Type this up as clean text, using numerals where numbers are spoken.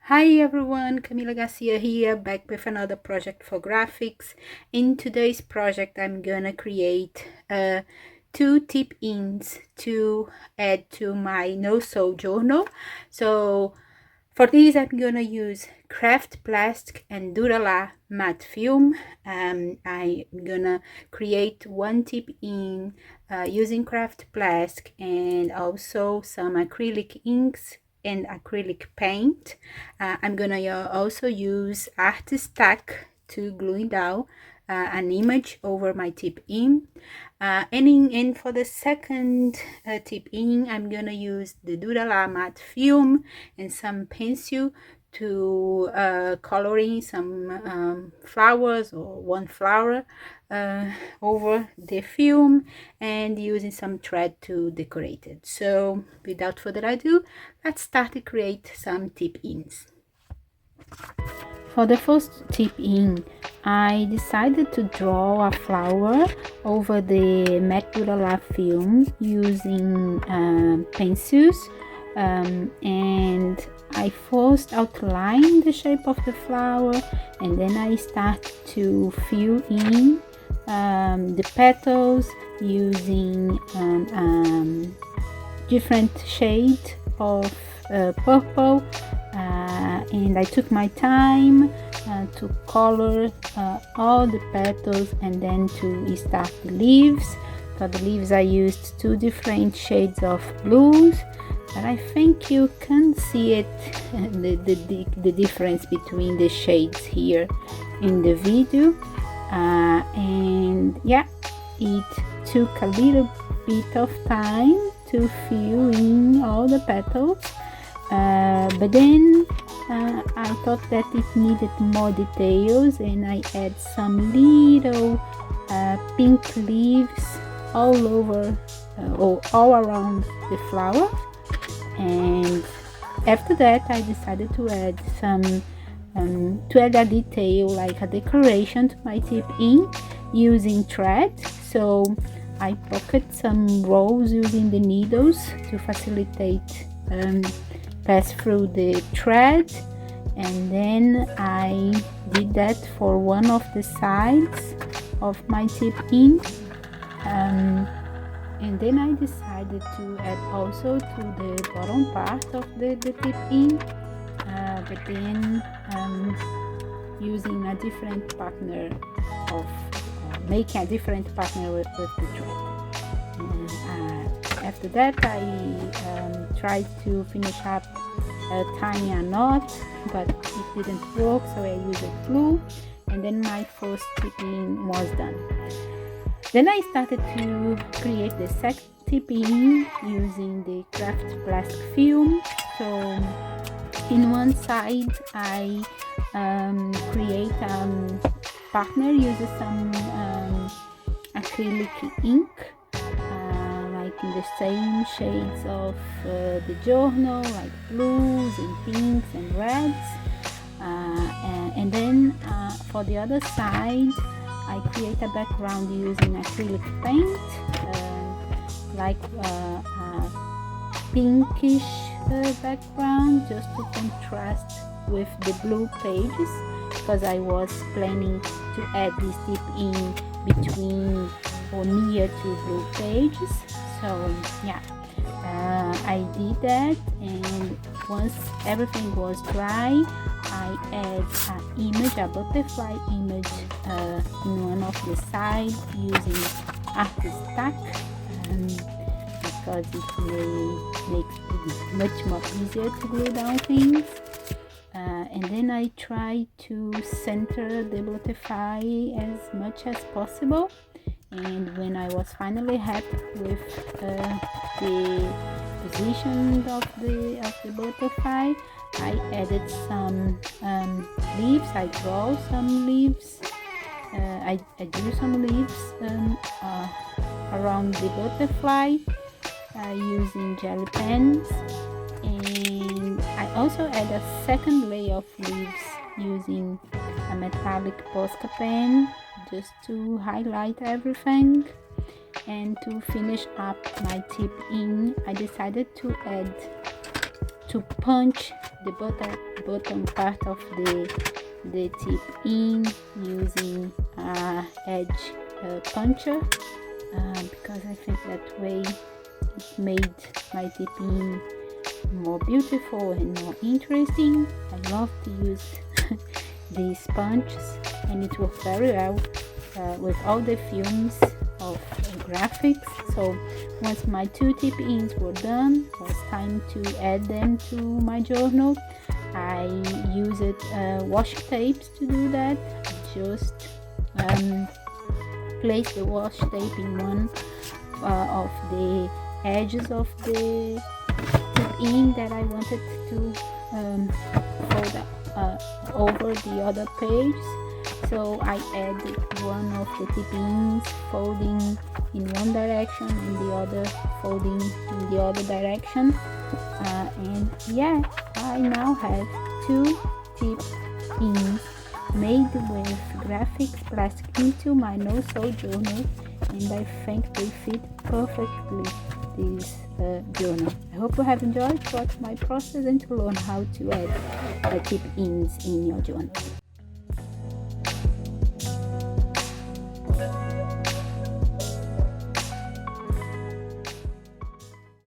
Hi everyone, Camila Garcia here, back with another project for graphics. In today's project, I'm gonna create two tip-ins to add to my no-sew journal. So for this, I'm gonna use craft plastic and Dura-Lar matte film. I'm gonna create one tip-in using craft plastic and also some acrylic inks and acrylic paint. I'm gonna also use artist tack to glue down an image over my tip in. And for the second tip in, I'm gonna use the Dura-Lar matte film and some pencil to color in some flowers or one flower over the film and using some thread to decorate it. So without further ado, let's start to create some tip-ins. For the first tip-in, I decided to draw a flower over the matte Dura-Lar film using pencils, and I first outline the shape of the flower, and then I start to fill in the petals using different shades of purple, and I took my time to color all the petals and then to start the leaves. For the leaves I used two different shades of blues, but I think you can see it, the difference between the shades here in the video. And yeah, it took a little bit of time to fill in all the petals, but then I thought that it needed more details, and I add some little pink leaves all over or all around the flower. And after that I decided to add a detail like a decoration to my tip in using thread. So I pocket some rows using the needles to facilitate pass through the thread, and then I did that for one of the sides of my tip in, and then I decided to add also to the bottom part of the tip in, but then using a different partner of making a different partner with the thread. After that I tried to finish up tying a knot, but it didn't work, so I used glue, and then my first tip-in was done. Then I started to create the second tip-in using the craft plastic film. So in one side I create partner uses some acrylic ink, like in the same shades of the journal, like blues and pinks and reds, and then for the other side I create a background using acrylic paint, like a pinkish background, just to contrast with the blue pages, because I was planning to add this tip in between or near to blue pages. So yeah, I did that, and once everything was dry I add an image, a butterfly image in one of the sides using artist tack, because it makes it much more easier to glue down things. And then I try to center the butterfly as much as possible, and when I was finally happy with the position of the butterfly, I added some leaves. I draw some leaves. I drew some leaves around the butterfly using jelly pens, and I also add a second layer of leaves using a metallic Posca pen just to highlight everything. And to finish up my tip in, I decided to punch the bottom part of the tip in using edge puncher, because I think that way it made my tip in more beautiful and more interesting. I love to use these sponges, and it worked very well with all the fumes of Grafix. So once my 2 tip ins were done, it was time to add them to my journal. I used washi tapes to do that. Just place the washi tape in one of the edges of the tip in that I wanted to fold over the other page. So I added one of the tip ins folding in one direction and the other folding in the other direction, and yeah, I now have 2 tip ins made with Grafix plastic into my no-sew journal, and I think they fit perfectly this journal. I hope you have enjoyed to watch my process and to learn how to add tip ins in your journal.